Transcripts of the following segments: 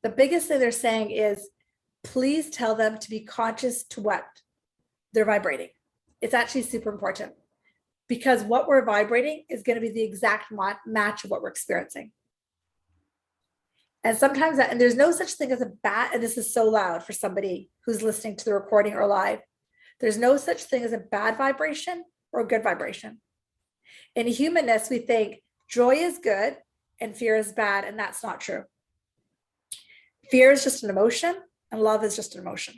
The biggest thing they're saying is, please tell them to be conscious to what they're vibrating. It's actually super important, because what we're vibrating is going to be the exact match of what we're experiencing. And sometimes and there's no such thing as a bad, and this is so loud for somebody who's listening to the recording or live, there's no such thing as a bad vibration or a good vibration. In humanness, we think joy is good and fear is bad, and that's not true. Fear is just an emotion, and love is just an emotion.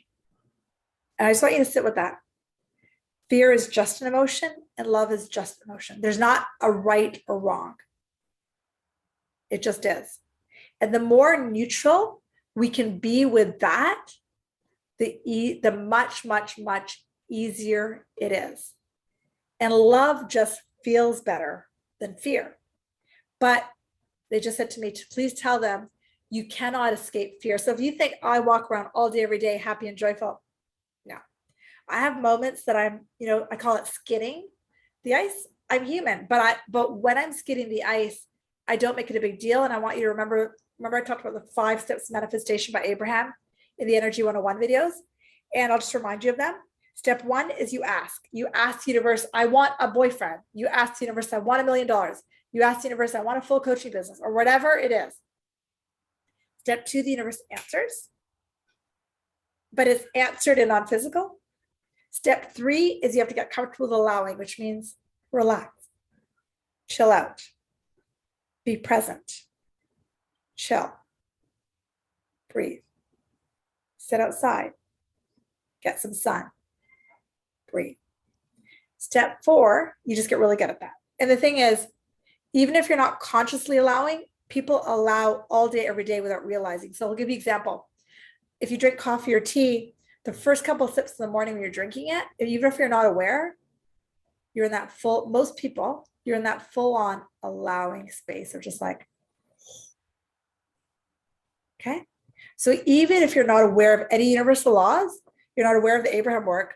And I just want you to sit with that. Fear is just an emotion, and love is just emotion. There's not a right or wrong. It just is. And the more neutral we can be with that, the much, much, much easier it is. And love just feels better than fear. But they just said to me, please tell them you cannot escape fear. So if you think I walk around all day, every day, happy and joyful, no. I have moments that I'm, I call it skidding the ice. I'm human, but when I'm skidding the ice, I don't make it a big deal. And I want you to remember I talked about the 5 steps manifestation by Abraham in the Energy 101 videos. And I'll just remind you of them. Step 1 is you ask the universe, I want a boyfriend. You ask the universe, I want $1 million. You ask the universe, I want a full coaching business, or whatever it is. Step 2, the universe answers, but it's answered in non-physical. Step 3 is you have to get comfortable with allowing, which means relax, chill out, be present, chill, breathe, sit outside, get some sun, breathe. Step 4, you just get really good at that. And the thing is, even if you're not consciously allowing, people allow all day, every day without realizing. So I'll give you an example. If you drink coffee or tea, the first couple of sips in the morning when you're drinking it, even if you're not aware, you're in that most people, you're in that full on allowing space of just like, okay. So even if you're not aware of any universal laws, you're not aware of the Abraham work,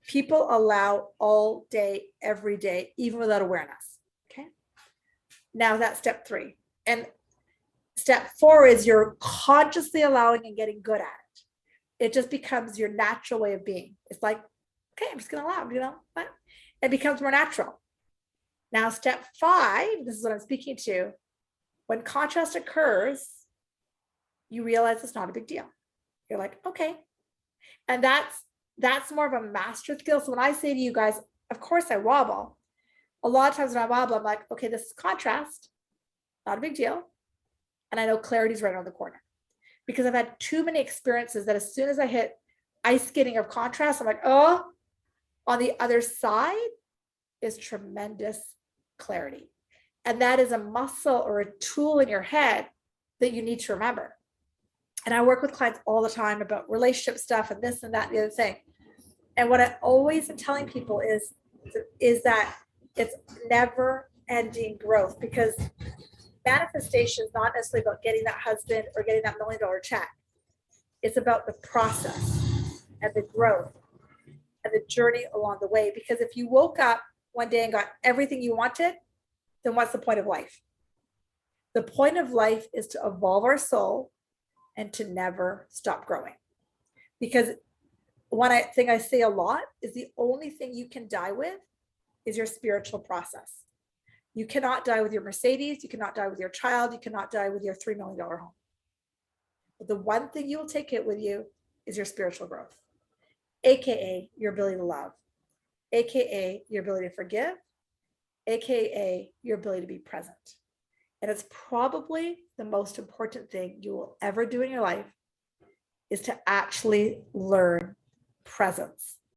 people allow all day, every day, even without awareness. Okay. Now that's step 3. And step 4 is you're consciously allowing and getting good at it. It just becomes your natural way of being. It's like, okay, I'm just going to allow, but it becomes more natural. Now, step 5, this is what I'm speaking to. When contrast occurs, you realize it's not a big deal. You're like, okay. And that's more of a master skill. So when I say to you guys, of course I wobble. A lot of times when I wobble, I'm like, okay, this is contrast, not a big deal. And I know clarity is right around the corner, because I've had too many experiences that as soon as I hit ice skating of contrast, I'm like, oh, on the other side is tremendous clarity. And that is a muscle or a tool in your head that you need to remember. And I work with clients all the time about relationship stuff and this and that and the other thing. And what I always am telling people is that it's never ending growth, because manifestation is not necessarily about getting that husband or getting that $1 million check. It's about the process and the growth and the journey along the way. Because if you woke up one day and got everything you wanted, then what's the point of life? The point of life is to evolve our soul and to never stop growing. Because one thing I say a lot is the only thing you can die with is your spiritual process. You cannot die with your Mercedes. You cannot die with your child. You cannot die with your $3 million home. But the one thing you will take it with you is your spiritual growth, AKA your ability to love, AKA your ability to forgive, AKA your ability to be present. And it's probably the most important thing you will ever do in your life, is to actually learn presence.